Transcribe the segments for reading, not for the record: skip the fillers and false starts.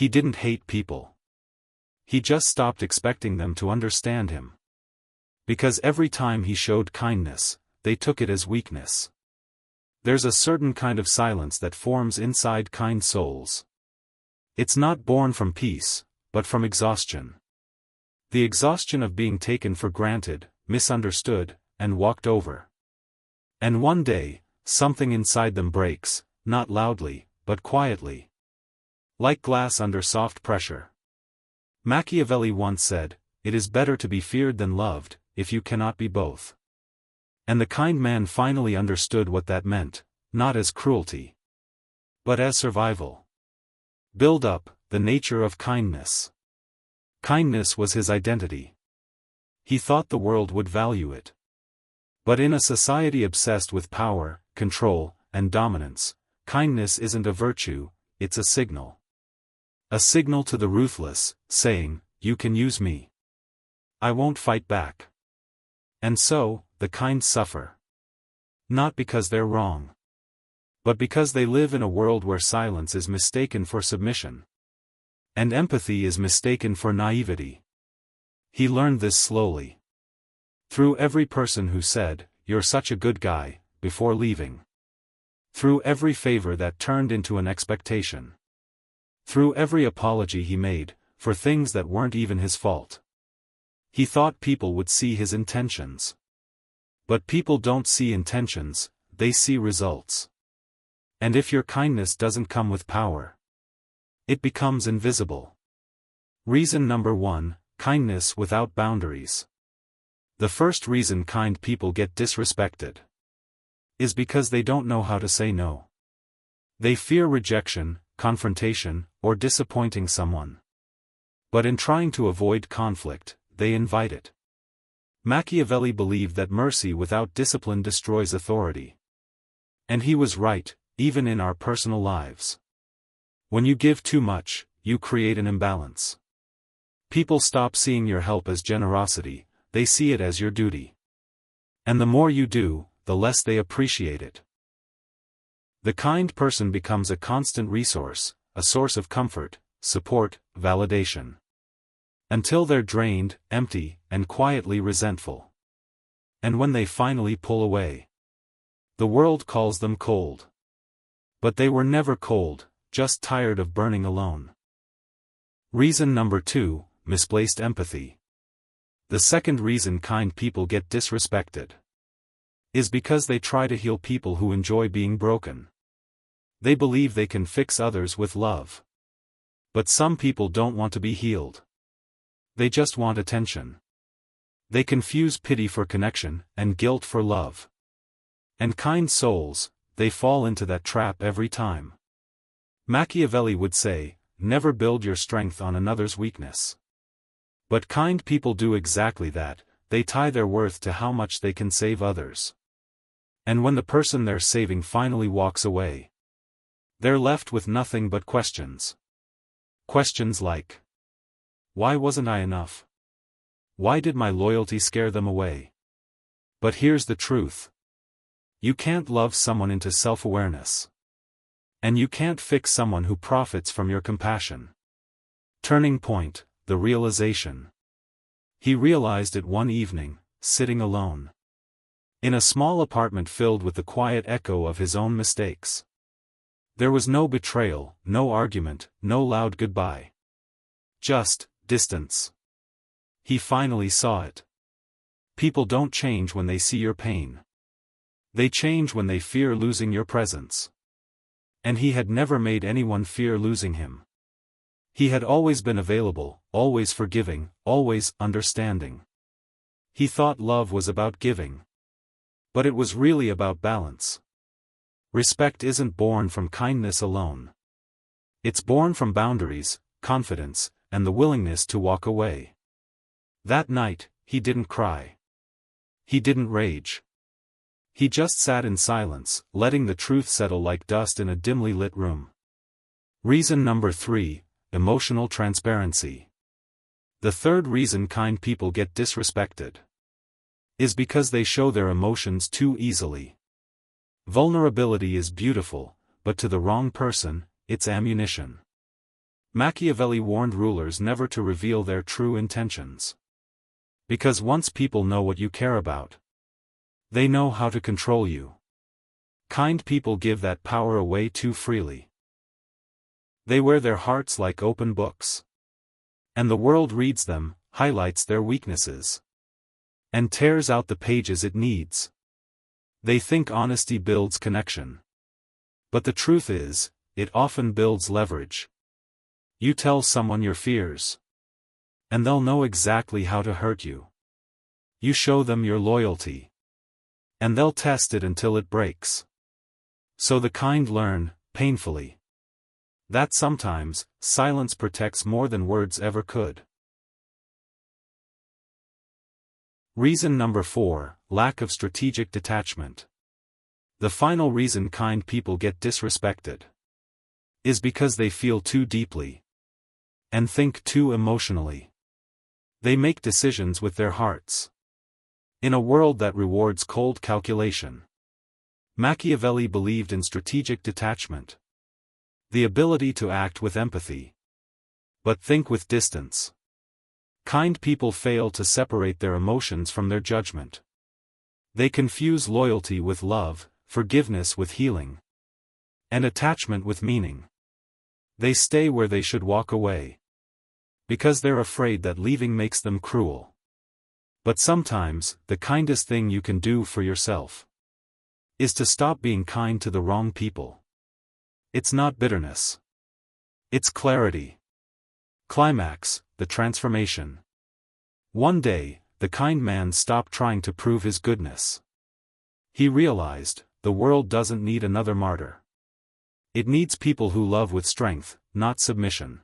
He didn't hate people. He just stopped expecting them to understand him. Because every time he showed kindness, they took it as weakness. There's a certain kind of silence that forms inside kind souls. It's not born from peace, but from exhaustion. The exhaustion of being taken for granted, misunderstood, and walked over. And one day, something inside them breaks, not loudly, but quietly. Like glass under soft pressure. Machiavelli once said, "It is better to be feared than loved, if you cannot be both." And the kind man finally understood what that meant, not as cruelty, but as survival. Build up, the nature of kindness. Kindness was his identity. He thought the world would value it. But in a society obsessed with power, control, and dominance, kindness isn't a virtue, it's a signal. A signal to the ruthless, saying, "You can use me. I won't fight back." And so, the kind suffer. Not because they're wrong, but because they live in a world where silence is mistaken for submission. And empathy is mistaken for naivety. He learned this slowly. Through every person who said, "You're such a good guy," before leaving. Through every favor that turned into an expectation. Through every apology he made, for things that weren't even his fault. He thought people would see his intentions. But people don't see intentions, they see results. And if your kindness doesn't come with power, it becomes invisible. Reason number 1, kindness without boundaries. The first reason kind people get disrespected is because they don't know how to say no. They fear rejection, confrontation, or disappointing someone. But in trying to avoid conflict, they invite it. Machiavelli believed that mercy without discipline destroys authority. And he was right, even in our personal lives. When you give too much, you create an imbalance. People stop seeing your help as generosity, they see it as your duty. And the more you do, the less they appreciate it. The kind person becomes a constant resource, a source of comfort, support, validation. Until they're drained, empty, and quietly resentful. And when they finally pull away, the world calls them cold. But they were never cold, just tired of burning alone. Reason number 2, misplaced empathy. The second reason kind people get disrespected is because they try to heal people who enjoy being broken. They believe they can fix others with love. But some people don't want to be healed. They just want attention. They confuse pity for connection, and guilt for love. And kind souls, they fall into that trap every time. Machiavelli would say, "Never build your strength on another's weakness." But kind people do exactly that, they tie their worth to how much they can save others. And when the person they're saving finally walks away, they're left with nothing but questions. Questions like, why wasn't I enough? Why did my loyalty scare them away? But here's the truth. You can't love someone into self-awareness. And you can't fix someone who profits from your compassion. Turning point, the realization. He realized it one evening, sitting alone. In a small apartment filled with the quiet echo of his own mistakes. There was no betrayal, no argument, no loud goodbye. Just distance. He finally saw it. People don't change when they see your pain. They change when they fear losing your presence. And he had never made anyone fear losing him. He had always been available, always forgiving, always understanding. He thought love was about giving. But it was really about balance. Respect isn't born from kindness alone. It's born from boundaries, confidence, and the willingness to walk away. That night, he didn't cry. He didn't rage. He just sat in silence, letting the truth settle like dust in a dimly lit room. Reason number 3, emotional transparency. The third reason kind people get disrespected is because they show their emotions too easily. Vulnerability is beautiful, but to the wrong person, it's ammunition. Machiavelli warned rulers never to reveal their true intentions. Because once people know what you care about, they know how to control you. Kind people give that power away too freely. They wear their hearts like open books. And the world reads them, highlights their weaknesses, and tears out the pages it needs. They think honesty builds connection. But the truth is, it often builds leverage. You tell someone your fears, and they'll know exactly how to hurt you. You show them your loyalty, and they'll test it until it breaks. So the kind learn, painfully, that sometimes, silence protects more than words ever could. Reason number 4, lack of strategic detachment. The final reason kind people get disrespected is because they feel too deeply and think too emotionally. They make decisions with their hearts. In a world that rewards cold calculation, Machiavelli believed in strategic detachment. The ability to act with empathy, but think with distance. Kind people fail to separate their emotions from their judgment. They confuse loyalty with love, forgiveness with healing, and attachment with meaning. They stay where they should walk away, because they're afraid that leaving makes them cruel. But sometimes, the kindest thing you can do for yourself is to stop being kind to the wrong people. It's not bitterness. It's clarity. Climax, the transformation. One day, the kind man stopped trying to prove his goodness. He realized, the world doesn't need another martyr. It needs people who love with strength, not submission.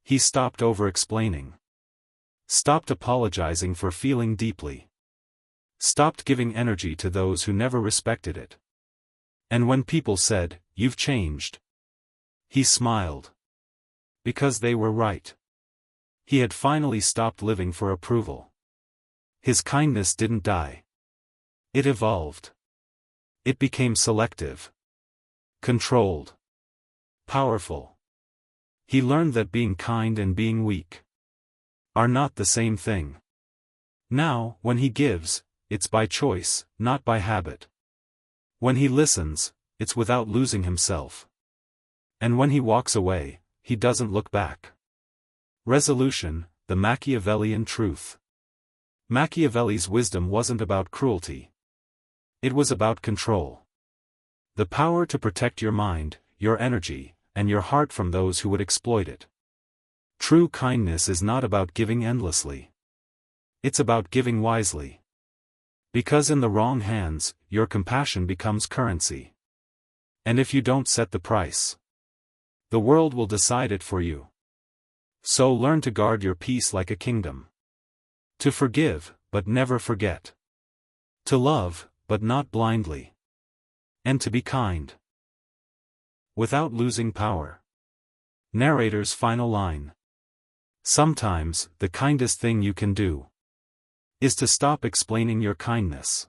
He stopped over-explaining. Stopped apologizing for feeling deeply. Stopped giving energy to those who never respected it. And when people said, "You've changed," he smiled. Because they were right. He had finally stopped living for approval. His kindness didn't die. It evolved. It became selective, controlled, powerful. He learned that being kind and being weak are not the same thing. Now, when he gives, it's by choice, not by habit. When he listens, it's without losing himself. And when he walks away, he doesn't look back. Resolution, the Machiavellian truth. Machiavelli's wisdom wasn't about cruelty. It was about control. The power to protect your mind, your energy, and your heart from those who would exploit it. True kindness is not about giving endlessly. It's about giving wisely. Because in the wrong hands, your compassion becomes currency. And if you don't set the price, the world will decide it for you. So learn to guard your peace like a kingdom. To forgive, but never forget. To love, but not blindly. And to be kind, without losing power. Narrator's final line. Sometimes, the kindest thing you can do is to stop explaining your kindness.